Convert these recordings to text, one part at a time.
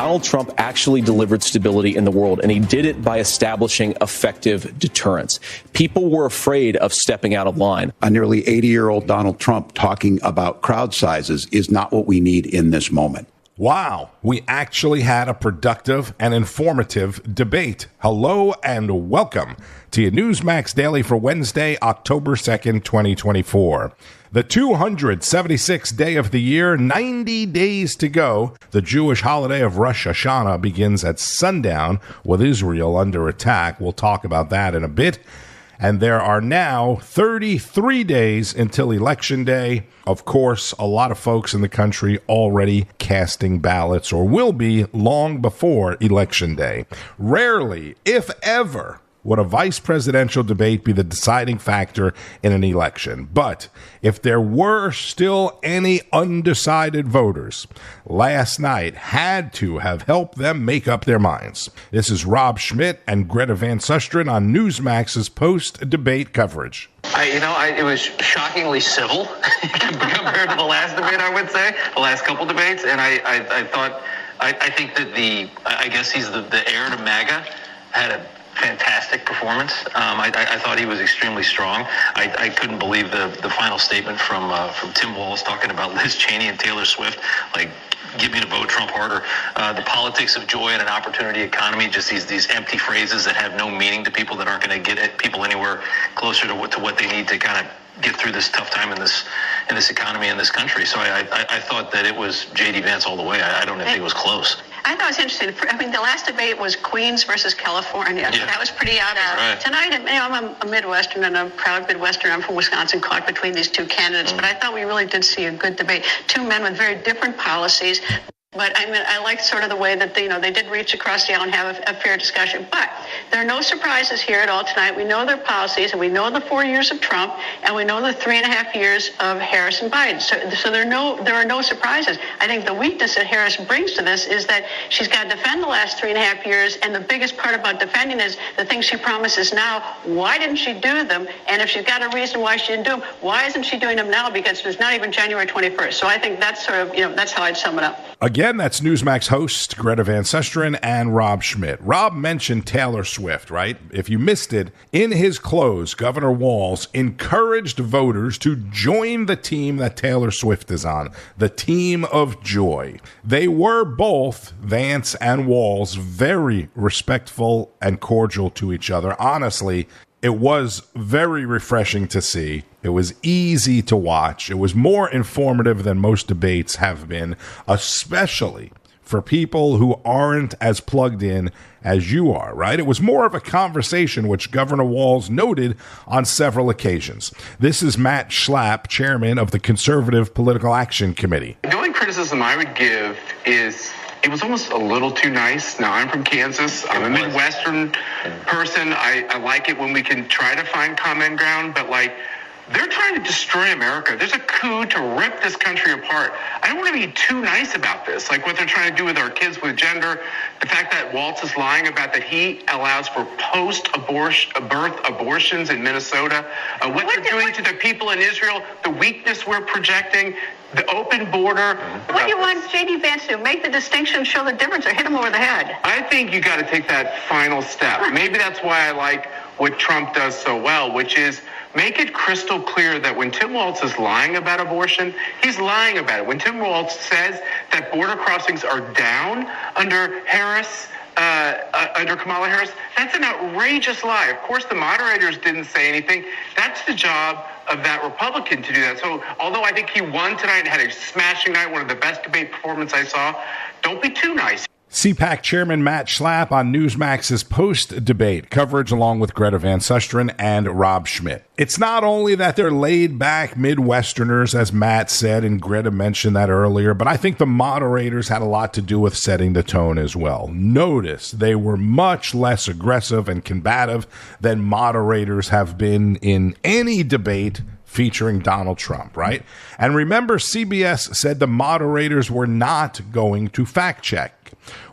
Donald Trump actually delivered stability in the world, and he did it by establishing effective deterrence. People were afraid of stepping out of line. A nearly 80-year-old Donald Trump talking about crowd sizes is not what we need in this moment. Wow, we actually had a productive and informative debate. Hello and welcome to your NEWSMAX Daily for Wednesday, October 2nd, 2024. The 276th day of the year, 90 days to go. The Jewish holiday of Rosh Hashanah begins at sundown with Israel under attack. We'll talk about that in a bit. And there are now 33 days until Election Day. Of course, a lot of folks in the country already casting ballots or will be long before Election Day. Rarely, if ever, would a vice presidential debate be the deciding factor in an election. But if there were still any undecided voters, last night had to have helped them make up their minds. This is Rob Schmitt and Great Van Susteren on NEWSMAX's post-debate coverage. It was shockingly civil compared to the last debate, I would say, the last couple debates. And I think that he's the heir to MAGA, had a fantastic performance. I thought he was extremely strong. I couldn't believe the final statement from Tim Walz talking about Liz Cheney and Taylor Swift, like, get me to vote Trump harder. The politics of joy and an opportunity economy, just these empty phrases that have no meaning to people, that aren't going to get people anywhere closer to what they need to kind of get through this tough time in this economy in this country. So I thought that it was J.D. Vance all the way. I don't think it was was close. I thought it was interesting. I mean, the last debate was Queens versus California. Yeah. That was pretty obvious. Right. Tonight, I'm a Midwestern and a proud Midwestern. I'm from Wisconsin, caught between these two candidates. But I thought we really did see a good debate. Two men with very different policies. But I like sort of the way that they did reach across the aisle and have a fair discussion. But there are no surprises here at all tonight. We know their policies, and we know the 4 years of Trump, and we know the 3.5 years of Harris and Biden. So there are no surprises. I think the weakness that Harris brings to this is that she's got to defend the last 3.5 years, and the biggest part about defending is the things she promises now. Why didn't she do them? And if she's got a reason why she didn't do them, why isn't she doing them now? Because it's not even January 21st. So I think that's sort of, that's how I'd sum it up. Again, that's NEWSMAX host Greta Van Susteren and Rob Schmitt. Rob mentioned Taylor Swift, right? If you missed it, in his close, Governor Walz encouraged voters to join the team that Taylor Swift is on, the team of joy. They were both, Vance and Walz, very respectful and cordial to each other. Honestly, it was very refreshing to see. It was easy to watch. It was more informative than most debates have been, especially for people who aren't as plugged in as you are, right? It was more of a conversation, which Governor Walz noted on several occasions. This is Matt Schlapp, chairman of the Conservative Political Action Committee. The only criticism I would give is it was almost a little too nice. Now, I'm from Kansas. I'm a Midwestern person. I like it when we can try to find common ground, but they're trying to destroy America. There's a coup to rip this country apart. I don't want to be too nice about this, like what they're trying to do with our kids with gender. The fact that Walz is lying about that he allows for post-birth abortions in Minnesota. What they're doing to the people in Israel, the weakness we're projecting, the open border. What do you want J.D. Vance to do? Make the distinction, show the difference, or hit him over the head? I think you got to take that final step. Maybe that's why I like what Trump does so well, which is make it crystal clear that when Tim Walz is lying about abortion, he's lying about it. When Tim Walz says that border crossings are down under Kamala Harris, that's an outrageous lie. Of course, the moderators didn't say anything. That's the job of that Republican to do that. So although I think he won tonight and had a smashing night, one of the best debate performances I saw, don't be too nice. CPAC Chairman Matt Schlapp on NEWSMAX's post-debate coverage along with Greta Van Susteren and Rob Schmitt. It's not only that they're laid-back Midwesterners, as Matt said, and Greta mentioned that earlier, but I think the moderators had a lot to do with setting the tone as well. Notice they were much less aggressive and combative than moderators have been in any debate featuring Donald Trump, right? And remember, CBS said the moderators were not going to fact check.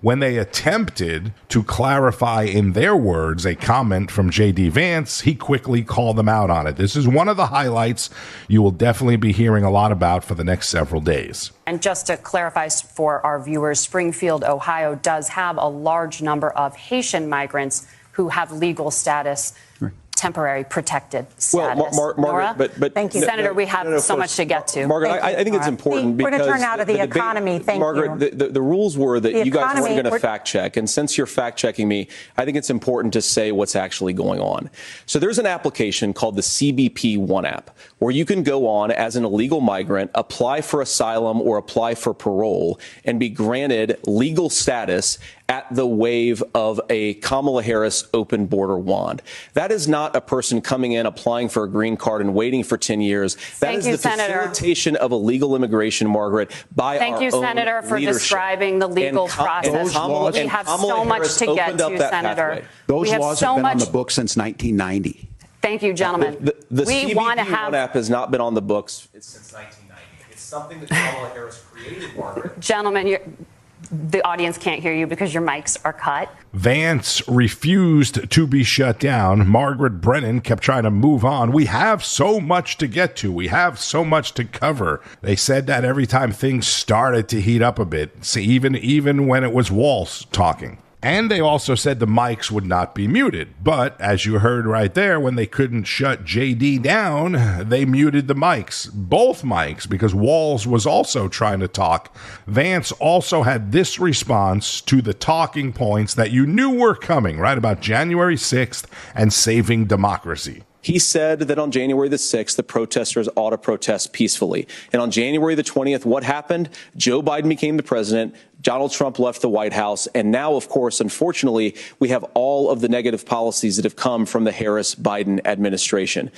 When they attempted to clarify in their words a comment from J.D. Vance, he quickly called them out on it. This is one of the highlights you will definitely be hearing a lot about for the next several days. And just to clarify for our viewers, Springfield, Ohio does have a large number of Haitian migrants who have legal status. Right. Temporary protected status. Well, Margaret, but thank you, Senator. We have so much to get to. Margaret, I think it's important because we're going to turn out of the economy. Thank Margaret, you. The rules were that you guys weren't going to fact check, and since you're fact checking me, I think it's important to say what's actually going on. So there's an application called the CBP One app, where you can go on as an illegal migrant, apply for asylum or apply for parole, and be granted legal status at the wave of a Kamala Harris open border wand. That is not a person coming in, applying for a green card and waiting for 10 years. That is the facilitation of illegal immigration, Margaret, by our own leadership. Thank you, Senator, for describing the legal process. We have so much to get to, Senator. Those laws have been on the books since 1990. Thank you, gentlemen. The CBP One app has not been on the books since 1990. It's something that Kamala Harris created, Margaret. Gentlemen, the audience can't hear you because your mics are cut. Vance refused to be shut down. Margaret Brennan kept trying to move on. We have so much to get to. We have so much to cover. They said that every time things started to heat up a bit, see, even when it was Walz talking. And they also said the mics would not be muted. But as you heard right there, when they couldn't shut JD down, they muted the mics, both mics, because Walz was also trying to talk. Vance also had this response to the talking points that you knew were coming, right, about January 6th and saving democracy. He said that on January the 6th, the protesters ought to protest peacefully. And on January the 20th, what happened? Joe Biden became the president. Donald Trump left the White House. And now, of course, unfortunately, we have all of the negative policies that have come from the Harris-Biden administration.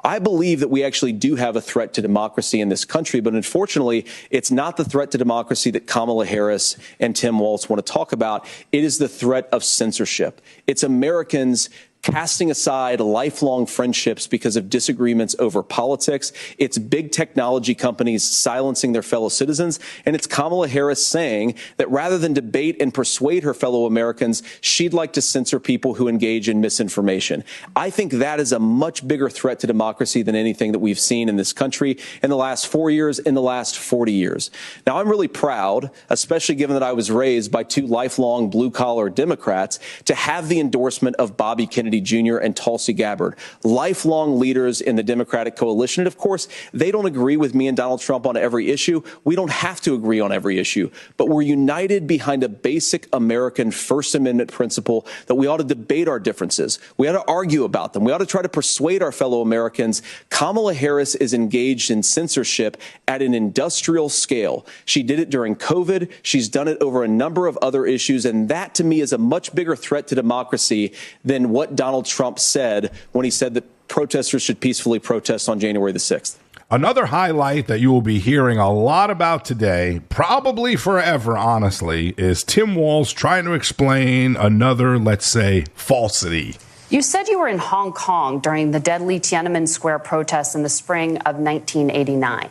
I believe that we actually do have a threat to democracy in this country, but unfortunately, it's not the threat to democracy that Kamala Harris and Tim Walz want to talk about. It is the threat of censorship. It's Americans casting aside lifelong friendships because of disagreements over politics. It's big technology companies silencing their fellow citizens. And it's Kamala Harris saying that rather than debate and persuade her fellow Americans, she'd like to censor people who engage in misinformation. I think that is a much bigger threat to democracy than anything that we've seen in this country in the last 4 years, in the last 40 years. Now, I'm really proud, especially given that I was raised by two lifelong blue-collar Democrats, to have the endorsement of Bobby Kennedy Jr. and Tulsi Gabbard, lifelong leaders in the Democratic coalition. And of course, they don't agree with me and Donald Trump on every issue. We don't have to agree on every issue, but we're united behind a basic American First Amendment principle that we ought to debate our differences. We ought to argue about them. We ought to try to persuade our fellow Americans. Kamala Harris is engaged in censorship at an industrial scale. She did it during COVID. She's done it over a number of other issues. And that, to me, is a much bigger threat to democracy than what Donald Trump said when he said that protesters should peacefully protest on January the 6th. Another highlight that you will be hearing a lot about today, probably forever, honestly, is Tim Walz trying to explain another, let's say, falsity. You said you were in Hong Kong during the deadly Tiananmen Square protests in the spring of 1989.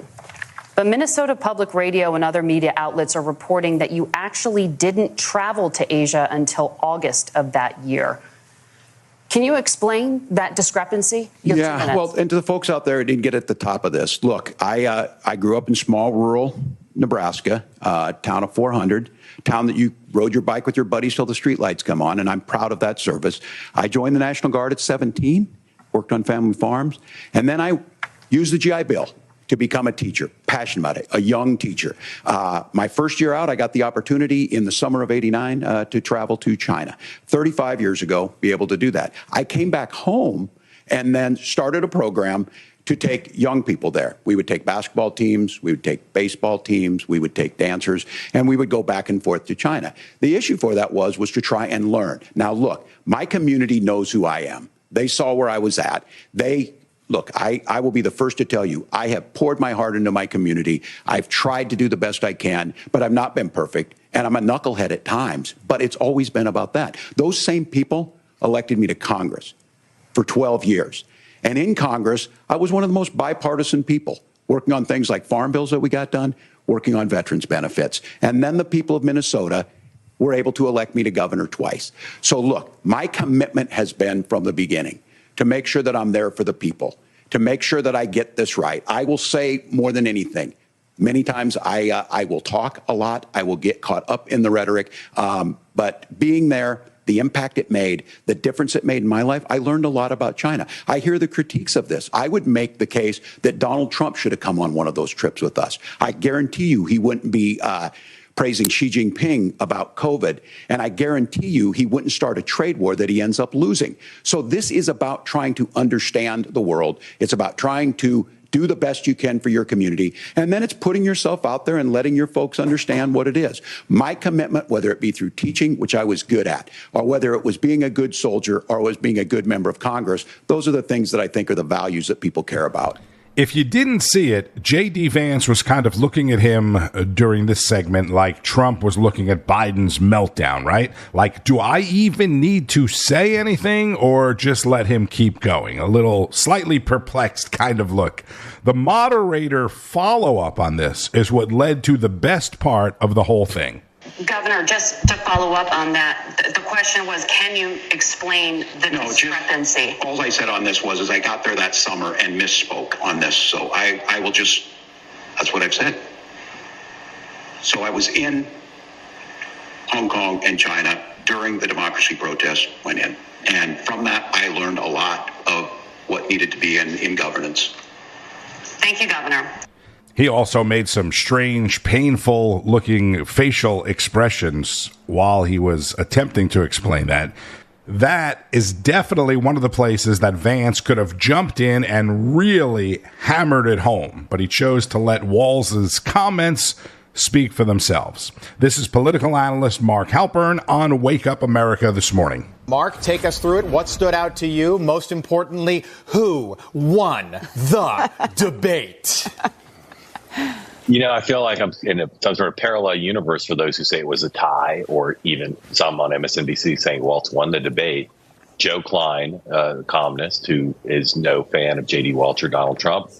But Minnesota Public Radio and other media outlets are reporting that you actually didn't travel to Asia until August of that year. Can you explain that discrepancy? Yeah, well, and to the folks out there who didn't get at the top of this, look, I grew up in small rural Nebraska, town of 400, town that you rode your bike with your buddies till the streetlights come on, and I'm proud of that service. I joined the National Guard at 17, worked on family farms, and then I used the GI Bill to become a teacher, passionate about it, a young teacher. My first year out, I got the opportunity in the summer of '89 to travel to China. 35 years ago, be able to do that. I came back home and then started a program to take young people there. We would take basketball teams, we would take baseball teams, we would take dancers, and we would go back and forth to China. The issue for that was to try and learn. Now, look, my community knows who I am. They saw where I was at. Look, I will be the first to tell you, I have poured my heart into my community. I've tried to do the best I can, but I've not been perfect. And I'm a knucklehead at times, but it's always been about that. Those same people elected me to Congress for 12 years. And in Congress, I was one of the most bipartisan people, working on things like farm bills that we got done, working on veterans benefits. And then the people of Minnesota were able to elect me to governor twice. So look, my commitment has been from the beginning to make sure that I'm there for the people, to make sure that I get this right. I will say more than anything, many times I will talk a lot. I will get caught up in the rhetoric. But being there, the impact it made, the difference it made in my life, I learned a lot about China. I hear the critiques of this. I would make the case that Donald Trump should have come on one of those trips with us. I guarantee you he wouldn't be praising Xi Jinping about COVID. And I guarantee you he wouldn't start a trade war that he ends up losing. So this is about trying to understand the world. It's about trying to do the best you can for your community. And then it's putting yourself out there and letting your folks understand what it is. My commitment, whether it be through teaching, which I was good at, or whether it was being a good soldier or was being a good member of Congress, those are the things that I think are the values that people care about. If you didn't see it, J.D. Vance was kind of looking at him during this segment like Trump was looking at Biden's meltdown, right? Like, do I even need to say anything or just let him keep going? A little slightly perplexed kind of look. The moderator follow-up on this is what led to the best part of the whole thing. Governor, just to follow up on that, the question was, can you explain the discrepancy? All I said on this was I got there that summer and misspoke on this. So I will just, that's what I've said. So I was in Hong Kong and China during the democracy protests went in. And from that, I learned a lot of what needed to be in governance. Thank you, Governor. He also made some strange, painful-looking facial expressions while he was attempting to explain that. That is definitely one of the places that Vance could have jumped in and really hammered it home, but he chose to let Walz's comments speak for themselves. This is political analyst Mark Halperin on Wake Up America this morning. Mark, take us through it. What stood out to you? Most importantly, who won the debate? You know, I feel like I'm in some sort of parallel universe for those who say it was a tie, or even some on MSNBC saying Walz won the debate. Joe Klein, a columnist who is no fan of J.D. Walz or Donald Trump,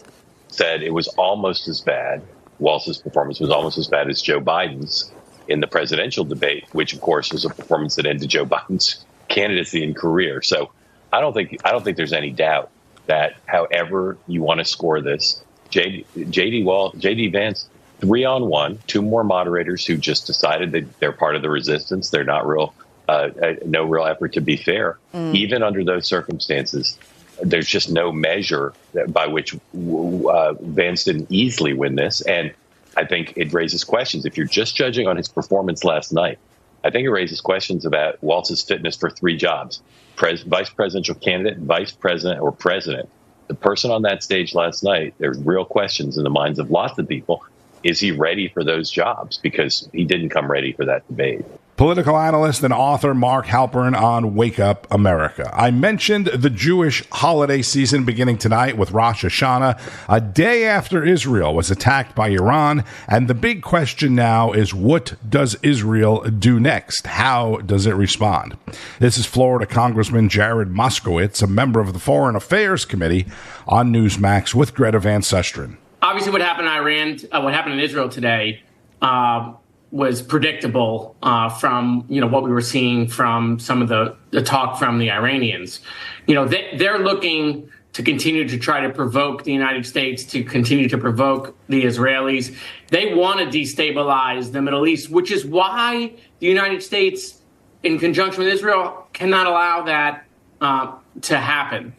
said it was almost as bad. Walz's performance was almost as bad as Joe Biden's in the presidential debate, which, of course, was a performance that ended Joe Biden's candidacy and career. So I don't think there's any doubt that however you want to score this, J.D. Vance, 3-on-1, two more moderators who just decided that they're part of the resistance. They're not no real effort to be fair. Even under those circumstances, there's just no measure by which Vance didn't easily win this. And I think it raises questions. If you're just judging on his performance last night, I think it raises questions about Walz's fitness for three jobs: vice presidential candidate, vice president, or president. The person on that stage last night, there's real questions in the minds of lots of people. Is he ready for those jobs? Because he didn't come ready for that debate. Political analyst and author Mark Halperin on Wake Up America. I mentioned the Jewish holiday season beginning tonight with Rosh Hashanah, a day after Israel was attacked by Iran. And the big question now is, what does Israel do next? How does it respond? This is Florida Congressman Jared Moskowitz, a member of the Foreign Affairs Committee on NEWSMAX with Greta Van Susteren. Obviously, what happened in Iran, what happened in Israel today, was predictable from what we were seeing from some of the talk from the Iranians. They're looking to continue to try to provoke the United States, to continue to provoke the Israelis. They want to destabilize the Middle East, which is why the United States, in conjunction with Israel, cannot allow that to happen.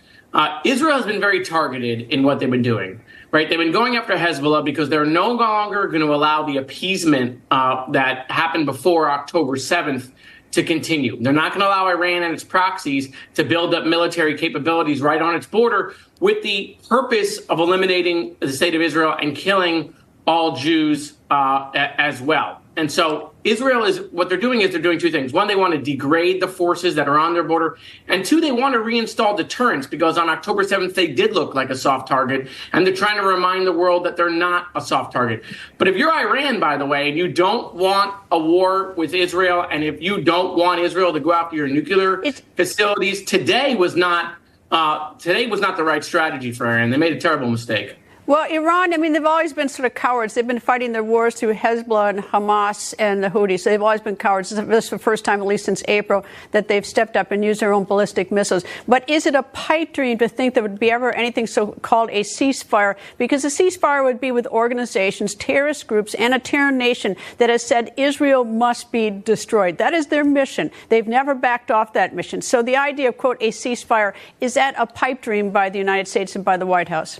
Israel has been very targeted in what they've been doing. Right, they've been going after Hezbollah because they're no longer going to allow the appeasement that happened before October 7th to continue. They're not going to allow Iran and its proxies to build up military capabilities right on its border with the purpose of eliminating the state of Israel and killing all Jews as well. And so Israel what they're doing two things. One, they want to degrade the forces that are on their border. And two, they want to reinstall deterrence because on October 7th, they did look like a soft target. And they're trying to remind the world that they're not a soft target. But if you're Iran, by the way, and you don't want a war with Israel, and if you don't want Israel to go after your nuclear facilities, today was not the right strategy for Iran. They made a terrible mistake. Well, Iran, I mean, they've always been sort of cowards. They've been fighting their wars through Hezbollah and Hamas and the Houthis. So they've always been cowards. This is the first time, at least since April, that they've stepped up and used their own ballistic missiles. But is it a pipe dream to think there would be ever anything so-called a ceasefire? Because a ceasefire would be with organizations, terrorist groups, and a terror nation that has said Israel must be destroyed. That is their mission. They've never backed off that mission. So the idea of, quote, a ceasefire, is that a pipe dream by the United States and by the White House?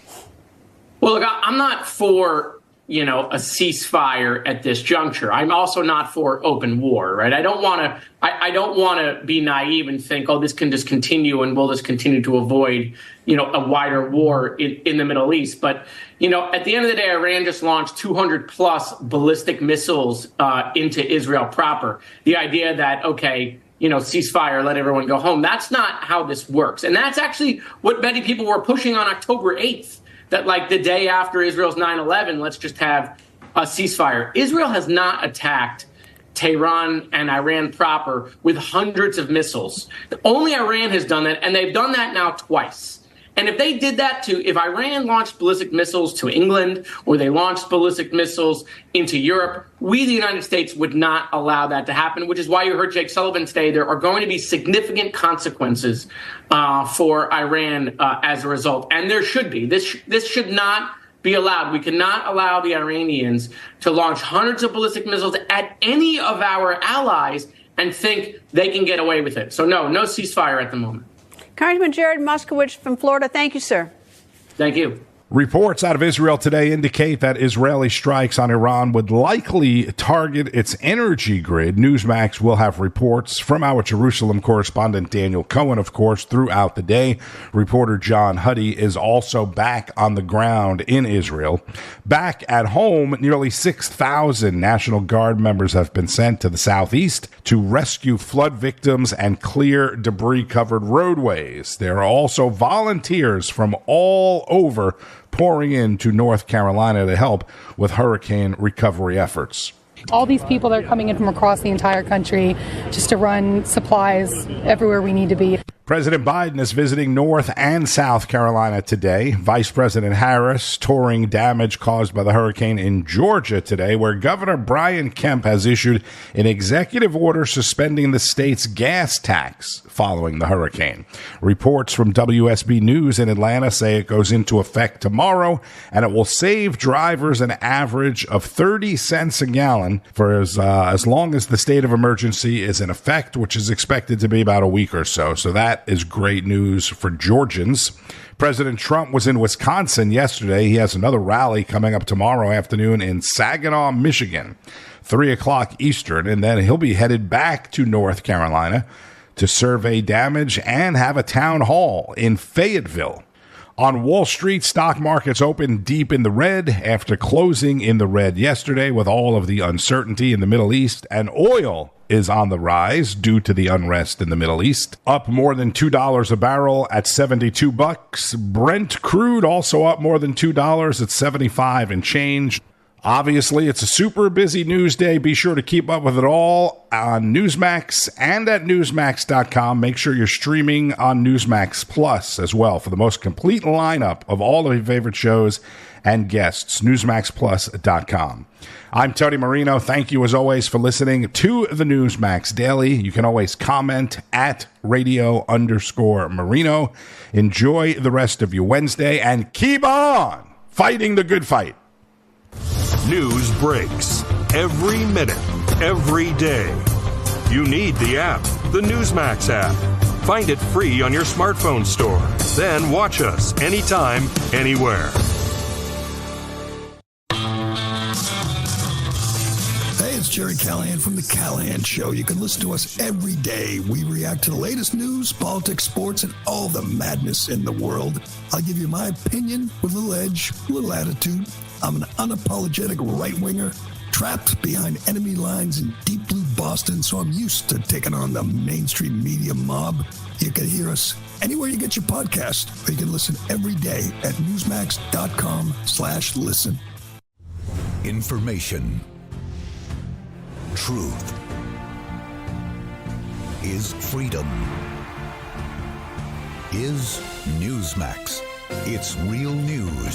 Well, look, I'm not for, a ceasefire at this juncture. I'm also not for open war, right? I don't want to be naive and think, this can just continue and we'll just continue to avoid, a wider war in the Middle East. But, at the end of the day, Iran just launched 200 plus ballistic missiles into Israel proper. The idea that, ceasefire, let everyone go home. That's not how this works. And that's actually what many people were pushing on October 8th. That like the day after Israel's 9/11, let's just have a ceasefire. Israel has not attacked Tehran and Iran proper with hundreds of missiles. Only Iran has done that, and they've done that now twice. And if they did that if Iran launched ballistic missiles to England or they launched ballistic missiles into Europe, we, the United States, would not allow that to happen, which is why you heard Jake Sullivan say there are going to be significant consequences for Iran as a result. And there should be. This should not be allowed. We cannot allow the Iranians to launch hundreds of ballistic missiles at any of our allies and think they can get away with it. So no ceasefire at the moment. Congressman Jared Moskowitz from Florida, thank you, sir. Thank you. Reports out of Israel today indicate that Israeli strikes on Iran would likely target its energy grid. NEWSMAX will have reports from our Jerusalem correspondent Daniel Cohen, of course, throughout the day. Reporter John Huddy is also back on the ground in Israel. Back at home, nearly 6,000 National Guard members have been sent to the southeast to rescue flood victims and clear debris-covered roadways. There are also volunteers from all over pouring into North Carolina to help with hurricane recovery efforts. All these people that are coming in from across the entire country just to run supplies everywhere we need to be. President Biden is visiting North and South Carolina today. Vice President Harris touring damage caused by the hurricane in Georgia today, where Governor Brian Kemp has issued an executive order suspending the state's gas tax following the hurricane. Reports from WSB News in Atlanta say it goes into effect tomorrow, and it will save drivers an average of 30 cents a gallon for as long as the state of emergency is in effect, which is expected to be about a week or so. So that is great news for Georgians. President Trump was in Wisconsin yesterday. He has another rally coming up tomorrow afternoon in Saginaw, Michigan, 3 o'clock Eastern, and then he'll be headed back to North Carolina to survey damage and have a town hall in Fayetteville. On Wall Street, stock markets opened deep in the red after closing in the red yesterday with all of the uncertainty in the Middle East, and oil is on the rise due to the unrest in the Middle East. Up more than $2 a barrel at $72. Brent crude also up more than $2 at 75 and change. Obviously, it's a super busy news day. Be sure to keep up with it all on NEWSMAX and at NEWSMAX.com. Make sure you're streaming on NEWSMAX Plus as well for the most complete lineup of all of your favorite shows and guests. NEWSMAXPlus.com. I'm Tony Marino. Thank you, as always, for listening to the NEWSMAX Daily. You can always comment at radio_Marino. Enjoy the rest of your Wednesday and keep on fighting the good fight. News breaks every minute, every day. You need the app, the NEWSMAX app. Find it free on your smartphone store. Then watch us anytime, anywhere. Hey, it's Jerry Callahan from The Callahan Show. You can listen to us every day. We react to the latest news, politics, sports, and all the madness in the world. I'll give you my opinion with a little edge, a little attitude. I'm an unapologetic right-winger, trapped behind enemy lines in deep blue Boston, so I'm used to taking on the mainstream media mob. You can hear us anywhere you get your podcast, or you can listen every day at newsmax.com/listen. Information. Truth is freedom. Is NEWSMAX. It's real news.